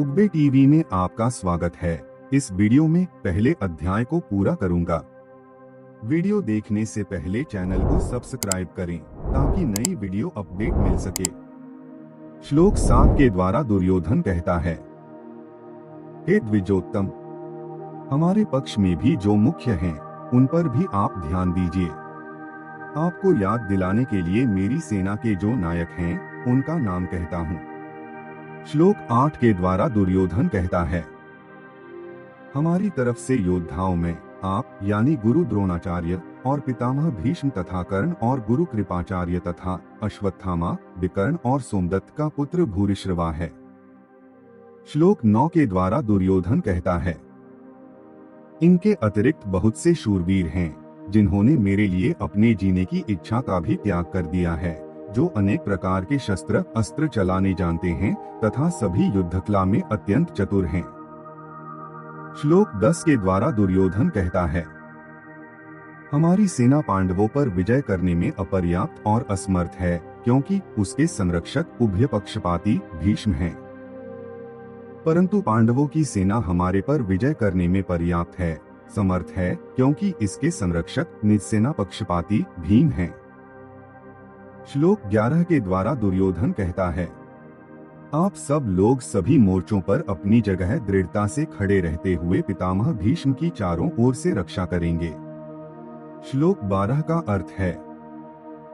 उब्बे TV में आपका स्वागत है। इस वीडियो में पहले अध्याय को पूरा करूंगा। वीडियो देखने से पहले चैनल को सब्सक्राइब करें ताकि नई वीडियो अपडेट मिल सके। श्लोक 7 के द्वारा दुर्योधन कहता है, हे द्विजोत्तम, हमारे पक्ष में भी जो मुख्य हैं, उन पर भी आप ध्यान दीजिए। आपको याद दिलाने के लिए मेरी सेना के जो नायक हैं, उनका नाम कहता हूँ। श्लोक 8 के द्वारा दुर्योधन कहता है, हमारी तरफ से योद्धाओं में आप यानी गुरु द्रोणाचार्य और पितामह भीष्म तथा कर्ण और गुरु कृपाचार्य तथा अश्वत्थामा, विकर्ण और सोमदत्त का पुत्र भूरिश्रवा है। श्लोक 9 के द्वारा दुर्योधन कहता है, इनके अतिरिक्त बहुत से शूरवीर हैं, जिन्होंने मेरे लिए अपने जीने की इच्छा का भी त्याग कर दिया है, जो अनेक प्रकार के शस्त्र अस्त्र चलाने जानते हैं तथा सभी युद्धकला में अत्यंत चतुर हैं। श्लोक 10 के द्वारा दुर्योधन कहता है, हमारी सेना पांडवों पर विजय करने में अपर्याप्त और असमर्थ है, क्योंकि उसके संरक्षक उभय पक्षपाती भीष्म हैं। परंतु पांडवों की सेना हमारे पर विजय करने में पर्याप्त है, समर्थ है, क्योंकि इसके संरक्षक निजसेना पक्षपाती भीम हैं। श्लोक 11 के द्वारा दुर्योधन कहता है, आप सब लोग सभी मोर्चों पर अपनी जगह दृढ़ता से खड़े रहते हुए पितामह भीष्म की चारों ओर से रक्षा करेंगे। श्लोक 12 का अर्थ है,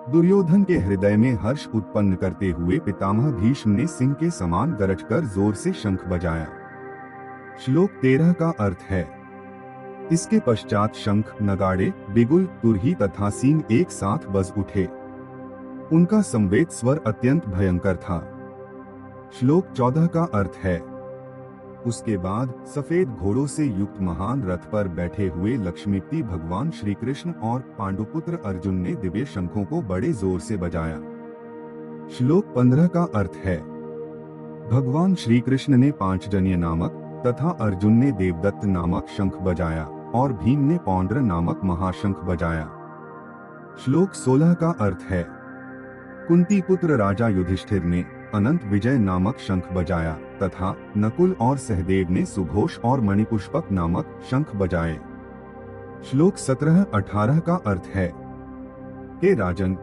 दुर्योधन के हृदय में हर्ष उत्पन्न करते हुए पितामह भीष्म ने सिंह के समान गरजकर जोर से शंख बजाया। श्लोक 13 का अर्थ है, इसके पश्चात शंख, नगाड़े, बिगुल, तुरही तथा सींग एक साथ बज उठे। उनका संवेद स्वर अत्यंत भयंकर था। श्लोक 14 का अर्थ है, उसके बाद सफेद घोड़ों से युक्त महान रथ पर बैठे हुए लक्ष्मीपति भगवान श्री कृष्ण और पांडुपुत्र अर्जुन ने दिव्य शंखों को बड़े जोर से बजाया। श्लोक 15 का अर्थ है, भगवान श्री कृष्ण ने पांचजन्य नामक तथा अर्जुन ने देवदत्त नामक शंख बजाया और भीम ने पौंड्र नामक महाशंख बजाया। श्लोक 16 का अर्थ है, कुंती पुत्र राजा युधिष्ठिर ने अनंत विजय नामक शंख बजाया तथा नकुल और सहदेव ने सुघोष और मणिपुष्पक नामक शंख बजाए। श्लोक 17-18 का अर्थ है, हे राजन,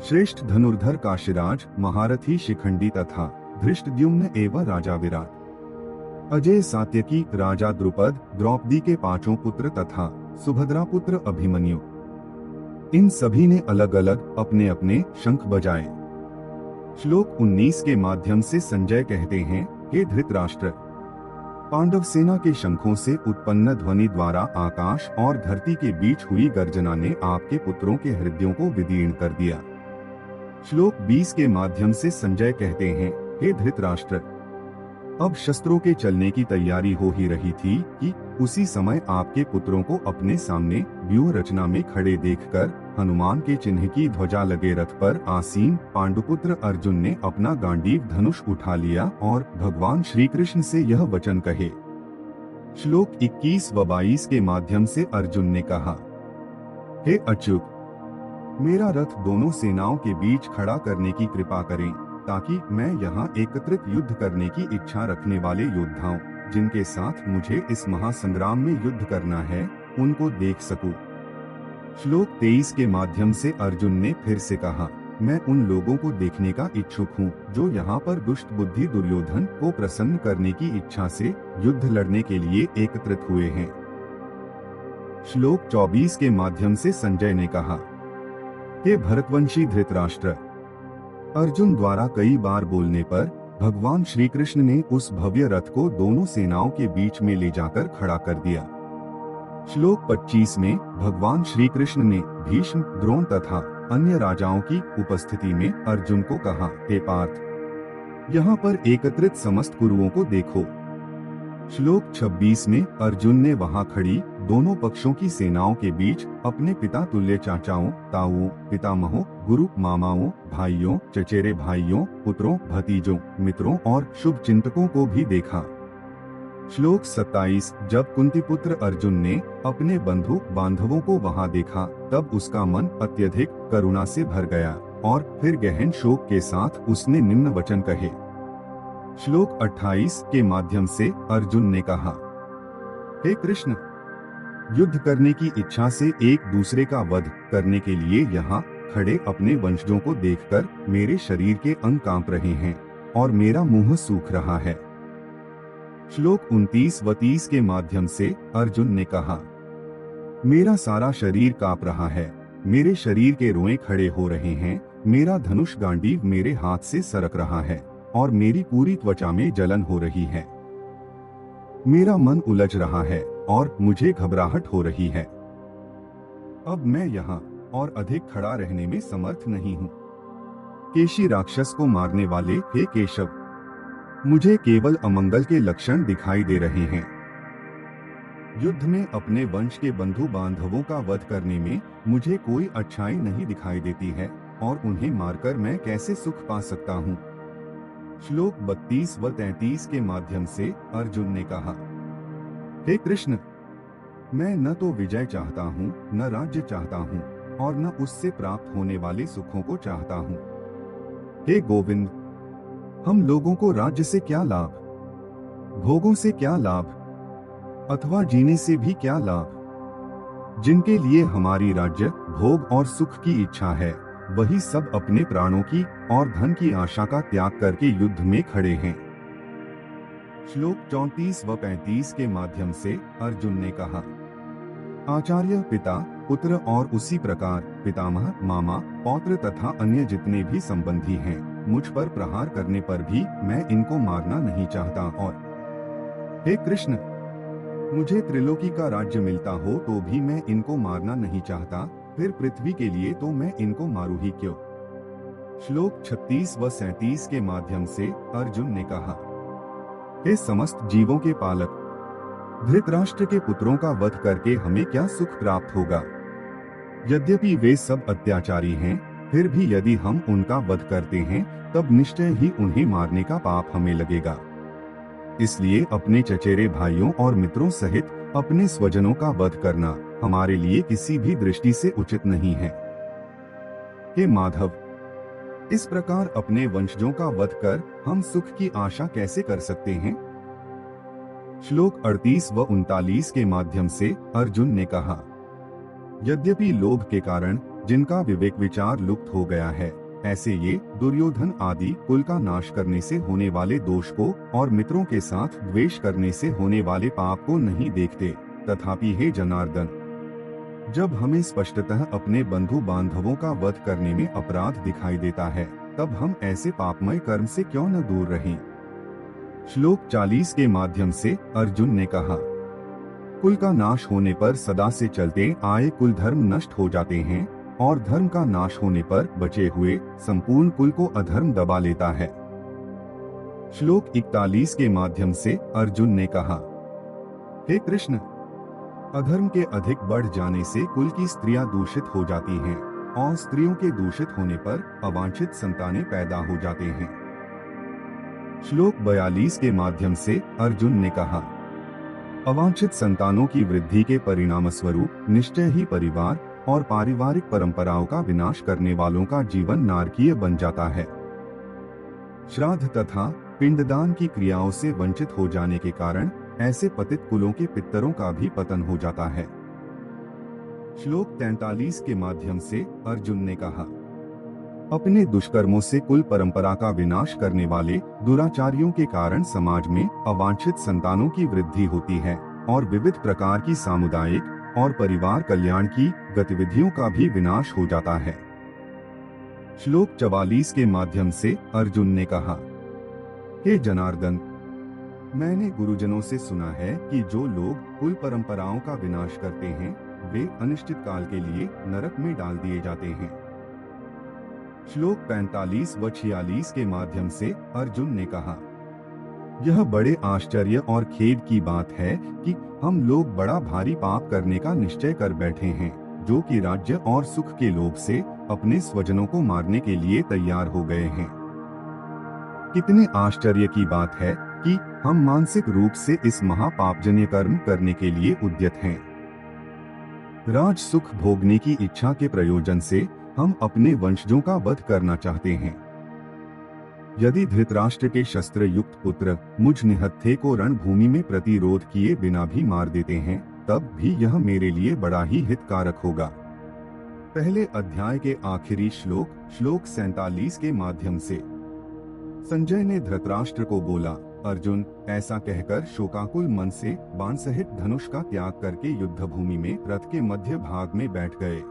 श्रेष्ठ धनुर्धर काशीराज, महारथी शिखंडी तथा धृष्टद्युम्न एवं राजा विराट, अजय सात्यकी, राजा द्रुपद, द्रौपदी के 5 पुत्र तथा सुभद्रा पुत्र अभिमन्यु, इन सभी ने अलग अलग अपने अपने शंख बजाए। श्लोक 19 के माध्यम से संजय कहते हैं, हे धृतराष्ट्र, पांडव सेना के शंखों से उत्पन्न ध्वनि द्वारा आकाश और धरती के बीच हुई गर्जना ने आपके पुत्रों के हृदयों को विदीर्ण कर दिया। श्लोक 20 के माध्यम से संजय कहते हैं, हे धृतराष्ट्र, अब शस्त्रों के चलने की तैयारी हो ही रही थी कि उसी समय आपके पुत्रों को अपने सामने व्यूह रचना में खड़े देखकर हनुमान के चिन्ह की ध्वजा लगे रथ पर आसीन पांडुपुत्र अर्जुन ने अपना गांडीव धनुष उठा लिया और भगवान श्री कृष्ण से यह वचन कहे। श्लोक 21 व 22 के माध्यम से अर्जुन ने कहा, हे अच्युत, मेरा रथ दोनों सेनाओं के बीच खड़ा करने की कृपा करें, ताकि मैं यहाँ एकत्रित युद्ध करने की इच्छा रखने वाले योद्धाओं, जिनके साथ मुझे इस महासंग्राम में युद्ध करना है, उनको देख सकूं। श्लोक 23 के माध्यम से अर्जुन ने फिर से कहा, मैं उन लोगों को देखने का इच्छुक हूँ, जो यहाँ पर दुष्ट बुद्धि दुर्योधन को प्रसन्न करने की इच्छा से युद्ध लड़ने के लिए एकत्रित हुए हैं। श्लोक 24 के माध्यम से संजय ने कहा, हे भरतवंशी धृतराष्ट्र, अर्जुन द्वारा कई बार बोलने पर भगवान श्री कृष्ण ने उस भव्य रथ को दोनों सेनाओं के बीच में ले जाकर खड़ा कर दिया। श्लोक 25 में भगवान श्री कृष्ण ने भीष्म, द्रोण तथा अन्य राजाओं की उपस्थिति में अर्जुन को कहा, हे पार्थ, यहाँ पर एकत्रित समस्त कुरुओं को देखो। श्लोक 26 में अर्जुन ने वहाँ खड़ी दोनों पक्षों की सेनाओं के बीच अपने पिता तुल्य चाचाओं, ताऊओं, पितामहों, गुरु, मामाओं, भाइयों, चचेरे भाइयों, पुत्रों, भतीजों, मित्रों और शुभ चिंतकों को भी देखा। श्लोक 27 जब कुंती पुत्र अर्जुन ने अपने बंधु बांधवों को वहाँ देखा, तब उसका मन अत्यधिक करुणा से भर गया और फिर गहन शोक के साथ उसने निम्न वचन कहे, श्लोक 28 के माध्यम से अर्जुन ने कहा, हे कृष्ण, युद्ध करने की इच्छा से एक दूसरे का वध करने के लिए यहाँ खड़े अपने वंशजों को देखकर मेरे शरीर के अंग कांप रहे हैं और मेरा मुंह सूख रहा है। श्लोक 29 व 30 के माध्यम से अर्जुन ने कहा, मेरा सारा शरीर कांप रहा है, मेरे शरीर के रोएं खड़े हो रहे हैं, मेरा धनुष गांडीव मेरे हाथ से सरक रहा है और मेरी पूरी त्वचा में जलन हो रही है। मेरा मन उलझ रहा है और मुझे घबराहट हो रही है। अब मैं यहाँ और अधिक खड़ा रहने में समर्थ नहीं हूँ। केशी राक्षस को मारने वाले हे केशव, मुझे केवल अमंगल के लक्षण दिखाई दे रहे हैं। युद्ध में अपने वंश के बंधु बांधवों का वध करने में मुझे कोई अच्छाई नहीं दिखाई देती है और उन्हें मारकर मैं कैसे सुख पा सकता हूँ। श्लोक 32 व 33 के माध्यम से अर्जुन ने कहा, हे कृष्ण, मैं न तो विजय चाहता हूँ, न राज्य चाहता हूँ और न उससे प्राप्त होने वाले सुखों को चाहता हूँ। हे गोविंद, हम लोगों को राज्य से क्या लाभ, भोगों से क्या लाभ, अथवा जीने से भी क्या लाभ। जिनके लिए हमारी राज्य, भोग और सुख की इच्छा है, वही सब अपने प्राणों की और धन की आशा का त्याग करके युद्ध में खड़े हैं। श्लोक 34 व 35 के माध्यम से अर्जुन ने कहा, आचार्य, पिता, पुत्र और उसी प्रकार पितामह, मामा, पौत्र तथा अन्य जितने भी संबंधी हैं, मुझ पर प्रहार करने पर भी मैं इनको मारना नहीं चाहता। और हे कृष्ण, मुझे त्रिलोकी का राज्य मिलता हो तो भी मैं इनको मारना नहीं चाहता, फिर पृथ्वी के लिए तो मैं इनको मारूं ही क्यों। श्लोक 36 व 37 के माध्यम से अर्जुन ने कहा, हे समस्त जीवों के पालक, धृतराष्ट्र के पुत्रों का वध करके हमें क्या सुख प्राप्त होगा। यद्यपि वे सब अत्याचारी हैं, फिर भी यदि हम उनका वध करते हैं तब निश्चय ही उन्हें मारने का पाप हमें लगेगा। इसलिए अपने चचेरे भाइयों और मित्रों सहित अपने स्वजनों का वध करना हमारे लिए किसी भी दृष्टि से उचित नहीं है। हे माधव, इस प्रकार अपने वंशजों का वध कर हम सुख की आशा कैसे कर सकते हैं। श्लोक 38 व 39 के माध्यम से अर्जुन ने कहा, यद्यपि लोभ के कारण जिनका विवेक विचार लुप्त हो गया है, ऐसे ये दुर्योधन आदि कुल का नाश करने से होने वाले दोष को और मित्रों के साथ द्वेष करने से होने वाले पाप को नहीं देखते। तथापि हे जनार्दन, जब हमें स्पष्टतः अपने बंधु बांधवों का वध करने में अपराध दिखाई देता है, तब हम ऐसे पापमय कर्म से क्यों न दूर रहें। श्लोक 40 के माध्यम से अर्जुन ने कहा, कुल का नाश होने पर सदा से चलते आए कुल धर्म नष्ट हो जाते हैं और धर्म का नाश होने पर बचे हुए संपूर्ण कुल को अधर्म दबा लेता है। श्लोक 41 के माध्यम से अर्जुन ने कहा, हे कृष्ण, अधर्म के अधिक बढ़ जाने से कुल की स्त्रियां दूषित हो जाती हैं और स्त्रियों के दूषित होने पर अवांछित संतानें पैदा हो जाते हैं। श्लोक 42 के माध्यम से अर्जुन ने कहा, अवांछित संतानों की वृद्धि के परिणाम स्वरूप निश्चय ही परिवार और पारिवारिक परंपराओं का विनाश करने वालों का जीवन नारकीय बन जाता है। श्राद्ध तथा पिंडदान की क्रियाओं से वंचित हो जाने के कारण ऐसे पतित कुलों के पितरों का भी पतन हो जाता है। श्लोक 43 के माध्यम से अर्जुन ने कहा, अपने दुष्कर्मों से कुल परंपरा का विनाश करने वाले दुराचारियों के कारण समाज में अवांछित संतानों की वृद्धि होती है और विविध प्रकार की सामुदायिक और परिवार कल्याण की गतिविधियों का भी विनाश हो जाता है। श्लोक 44 के माध्यम से अर्जुन ने कहा, हे जनार्दन, मैंने गुरुजनों से सुना है कि जो लोग कुल परंपराओं का विनाश करते हैं, वे अनिश्चित काल के लिए नरक में डाल दिए जाते हैं। श्लोक 45 व 46 के माध्यम से अर्जुन ने कहा, यह बड़े आश्चर्य और खेद की बात है कि हम लोग बड़ा भारी पाप करने का निश्चय कर बैठे हैं, जो कि राज्य और सुख के लोभ से अपने स्वजनों को मारने के लिए तैयार हो गए हैं। कितने आश्चर्य की बात है कि हम मानसिक रूप से इस महापापजन्य कर्म करने के लिए उद्यत हैं। राज सुख भोगने की इच्छा के प्रयोजन से हम अपने वंशजों का वध करना चाहते हैं। यदि धृतराष्ट्र के शस्त्र युक्त पुत्र मुझ निहत्थे को रणभूमि में प्रतिरोध किए बिना भी मार देते हैं, तब भी यह मेरे लिए बड़ा ही हितकारक होगा। पहले अध्याय के आखिरी श्लोक 47 के माध्यम से संजय ने धृतराष्ट्र को बोला, अर्जुन, ऐसा कहकर शोकाकुल मन से बाण सहित धनुष का त्याग करके युद्धभूमि में रथ के मध्य भाग में बैठ गए।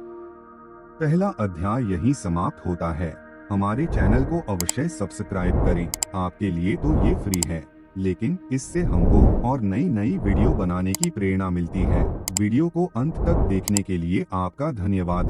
पहला अध्याय यहीं समाप्त होता है। हमारे चैनल को अवश्य सब्सक्राइब करें। आपके लिए तो ये फ्री है, लेकिन इससे हमको और नई नई वीडियो बनाने की प्रेरणा मिलती है। वीडियो को अंत तक देखने के लिए आपका धन्यवाद।